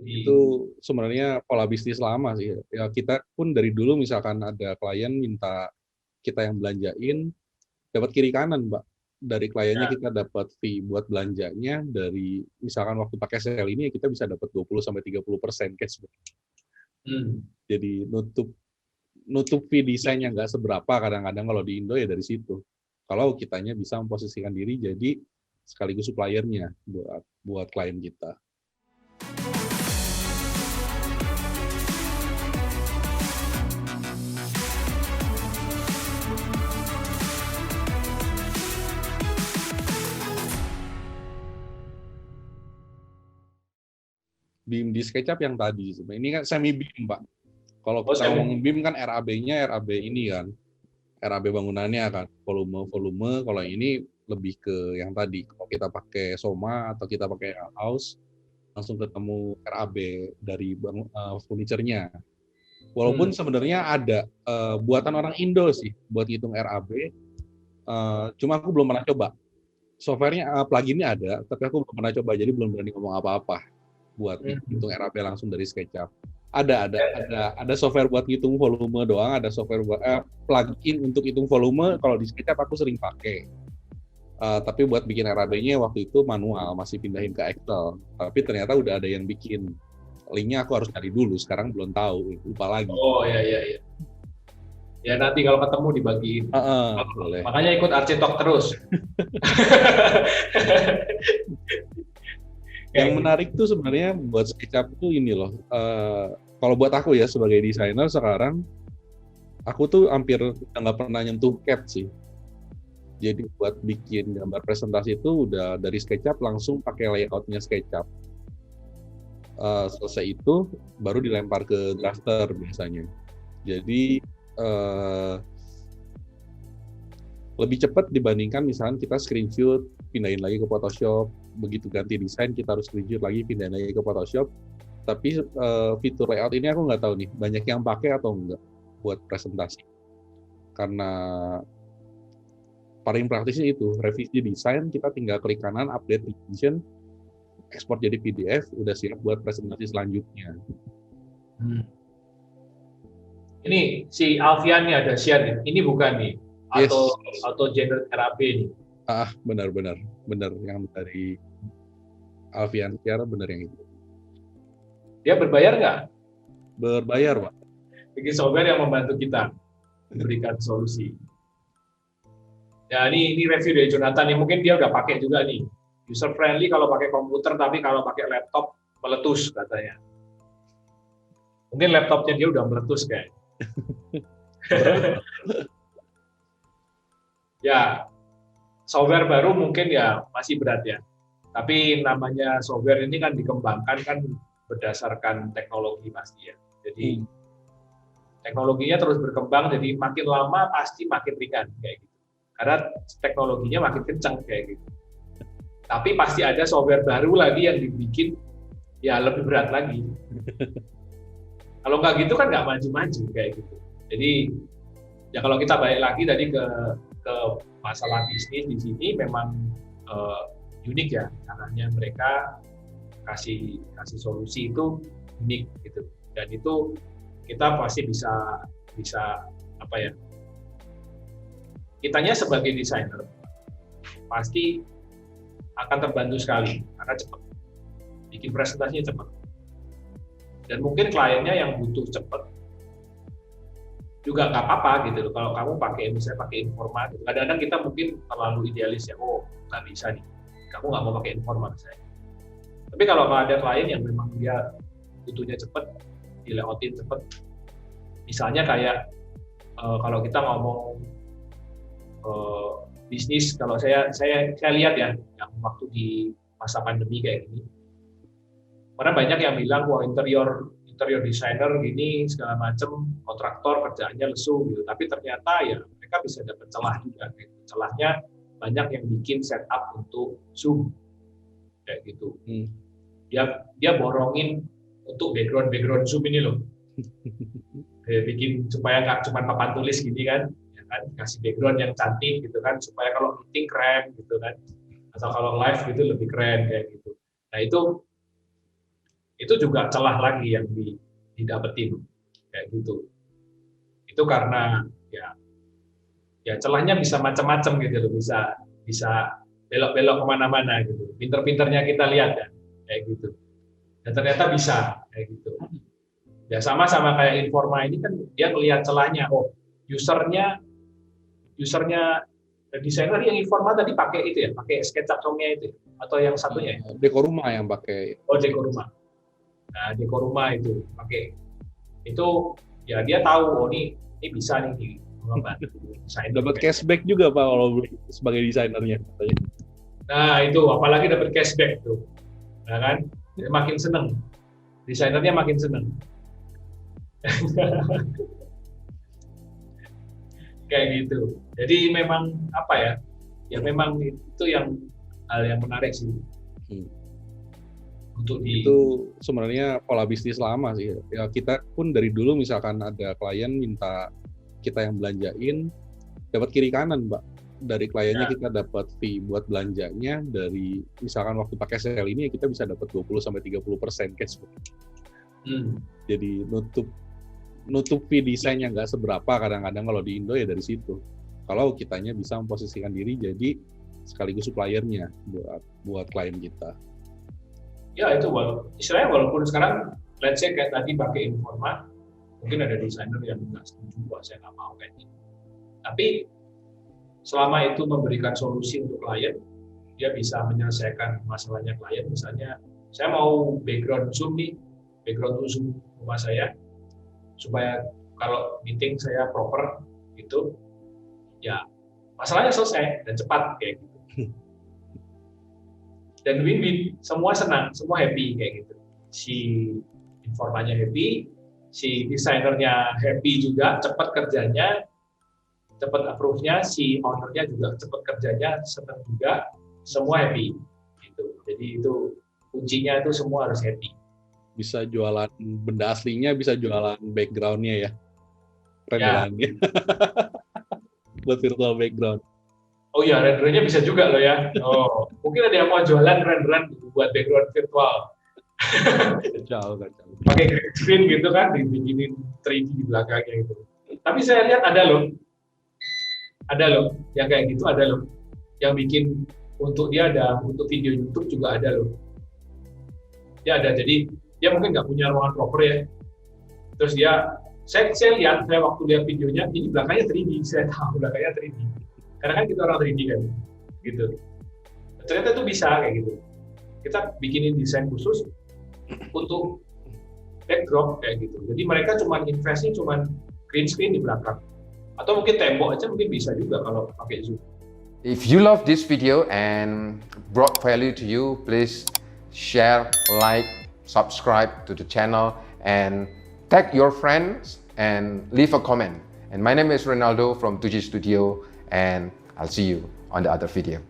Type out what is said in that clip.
Itu sebenarnya pola bisnis lama sih. Ya kita pun dari dulu misalkan ada klien minta kita yang belanjain, dapat kiri kanan, Mbak. Dari kliennya kita dapat fee buat belanjanya, dari misalkan waktu pakai sale ini kita bisa dapat 20-30% cashback. Jadi nutup fee desain yang nggak seberapa kadang-kadang kalau di Indo ya dari situ. Kalau kitanya bisa memposisikan diri jadi sekaligus suppliernya buat klien kita. BIM di SketchUp yang tadi, ini kan semi BIM, Pak. Kalau kita ngomong BIM kan RAB-nya RAB ini kan, RAB bangunannya kan, volume. Kalau ini lebih ke yang tadi, kalau kita pakai Soma atau kita pakai House, langsung ketemu RAB dari furniture-nya. Walaupun sebenarnya ada buatan orang Indo sih buat hitung RAB, cuma aku belum pernah coba. Software-nya, plugin-nya ada, tapi aku belum pernah coba, jadi belum berani ngomong apa-apa buat hitung RAB langsung dari SketchUp. Ada software buat hitung volume doang, ada software buat plugin untuk hitung volume. Kalau di SketchUp aku sering pakai. Tapi buat bikin RAB-nya waktu itu manual, masih pindahin ke Excel. Tapi ternyata udah ada yang bikin. Linknya aku harus cari dulu, sekarang belum tahu, lupa lagi. Oh iya. Ya nanti kalau ketemu dibagiin. Boleh. Makanya ikut Architalk terus. Yang menarik tuh sebenarnya buat SketchUp tuh ini loh. Kalau buat aku ya sebagai desainer sekarang, aku tuh hampir nggak pernah nyentuh CAD sih. Jadi buat bikin gambar presentasi itu udah dari SketchUp langsung pakai layoutnya SketchUp. Selesai itu baru dilempar ke drafter biasanya. Jadi lebih cepat dibandingkan misalnya kita screenshot, pindahin lagi ke Photoshop, begitu ganti desain kita harus screenshot lagi, pindahin lagi ke Photoshop. Tapi fitur layout ini aku nggak tahu nih, banyak yang pakai atau enggak buat presentasi. Karena paling praktisnya itu, revisi desain, kita tinggal klik kanan, update dimension, ekspor jadi PDF, udah siap buat presentasi selanjutnya. Ini si Alfian nih ada share nih, ini bukan nih, atau generate RAB nih. Benar yang dari Alfian share, benar yang itu. Dia berbayar nggak? Berbayar, Pak. Bikin software yang membantu kita memberikan solusi. Ya ini review dari Jonathan nih, mungkin dia udah pakai juga nih. User friendly kalau pakai komputer, tapi kalau pakai laptop meletus katanya. Mungkin laptopnya dia udah meletus kayak. Ya, software baru mungkin ya masih berat ya. Tapi namanya software ini kan dikembangkan kan berdasarkan teknologi pasti ya. Jadi teknologinya terus berkembang, jadi makin lama pasti makin ringan kayak gitu. Karena teknologinya makin kencang kayak gitu. Tapi pasti ada software baru lagi yang dibikin ya lebih berat lagi. Kalau nggak gitu kan nggak maju-maju kayak gitu. Jadi ya kalau kita balik lagi tadi ke masalah bisnis di sini memang unik ya, caranya mereka kasih solusi itu unik gitu. Dan itu kita pasti bisa apa ya? Kitanya sebagai desainer pasti akan terbantu sekali karena cepat. Bikin presentasinya cepat. Dan mungkin kliennya yang butuh cepat juga nggak apa-apa gitu loh. Kalau kamu misalnya pakai Informa, gitu. Kadang-kadang kita mungkin terlalu idealis ya, nggak bisa nih, kamu nggak mau pakai Informa misalnya. Tapi kalau ada klien yang memang dia butuhnya cepat, di-layoutin cepat, misalnya kayak kalau kita ngomong bisnis, kalau saya lihat ya, yang waktu di masa pandemi kayak gini, karena banyak yang bilang wah interior designer gini segala macam, kontraktor kerjaannya lesu gitu. Tapi ternyata ya mereka bisa dapat celah juga. Gitu. Celahnya banyak yang bikin setup untuk Zoom kayak gitu. Dia borongin untuk background Zoom ini loh. Bikin supaya nggak cuma papan tulis gini kan, ya kan, kasih background yang cantik gitu kan, supaya kalau meeting keren gitu kan, atau kalau live gitu lebih keren kayak gitu. Nah itu itu juga celah lagi yang didapetin kayak gitu. Itu karena ya celahnya bisa macam-macam gitu loh, bisa belok-belok kemana-mana gitu. Pinter-pinternya kita lihat kan, kayak gitu. Dan ternyata bisa kayak gitu. Ya sama-sama kayak Informa ini kan dia melihat celahnya. Oh, usernya desainer yang Informa tadi pakai itu ya, pakai SketchUp-nya itu, atau yang satunya? Dekoruma yang pakai. Oh, Dekoruma. Nah, Dekoruma itu pakai itu ya dia tahu, oh ini bisa nih di dapat cashback juga Pak kalau sebagai desainernya. Nah itu apalagi dapat cashback tuh, nah kan makin seneng, desainernya makin seneng. Kayak gitu. Jadi memang apa ya? Ya memang itu yang hal yang menarik sih. Itu sebenarnya pola bisnis lama sih. Ya kita pun dari dulu misalkan ada klien minta kita yang belanjain, dapat kiri kanan, Mbak. Dari kliennya kita dapat fee buat belanjanya, dari misalkan waktu pakai sale ini kita bisa dapat 20-30% cashback. Jadi nutup fee desain yang nggak seberapa kadang-kadang kalau di Indo ya dari situ. Kalau kitanya bisa memposisikan diri jadi sekaligus suppliernya buat klien kita. Ya itu istilahnya walaupun sekarang let's say kayak tadi pakai Informa, mungkin ada desainer yang nggak setuju, wah saya nggak mau kayak gitu. Tapi selama itu memberikan solusi untuk klien, dia bisa menyelesaikan masalahnya klien. Misalnya saya mau background Zoom rumah saya, supaya kalau meeting saya proper gitu, ya masalahnya selesai dan cepat kayak gitu. Dan win-win, semua senang, semua happy kayak gitu. Si Informanya happy, si desainernya happy juga, cepat kerjanya, cepat approve-nya, si owner-nya juga cepat kerjanya, senang juga, semua happy. Gitu. Jadi itu kuncinya itu semua harus happy. Bisa jualan benda aslinya, bisa jualan background-nya ya, renderannya. Buat virtual background. Oh iya, renderannya bisa juga loh ya. Oh, mungkin ada yang mau jualan renderan buat background virtual. Kacau. Pakai green screen gitu kan, dibikinin 3D di belakangnya gitu. Tapi saya lihat ada loh, yang kayak gitu ada loh, yang bikin untuk dia ada, untuk video YouTube juga ada loh. Dia ada, jadi dia mungkin nggak punya ruangan proper ya. Terus saya lihat, saya waktu lihat videonya, ini belakangnya 3D, saya tahu belakangnya 3D. Karena kan kita orang 3D kan, gitu. Ternyata itu bisa kayak gitu. Kita bikinin desain khusus untuk backdrop kayak gitu. Jadi mereka investnya cuma green screen di belakang. Atau mungkin tembok aja mungkin bisa juga kalau pakai Zoom. If you love this video and brought value to you, please share, like, subscribe to the channel, and tag your friends and leave a comment. And my name is Ronaldo from 2G Studio, and I'll see you on the other video.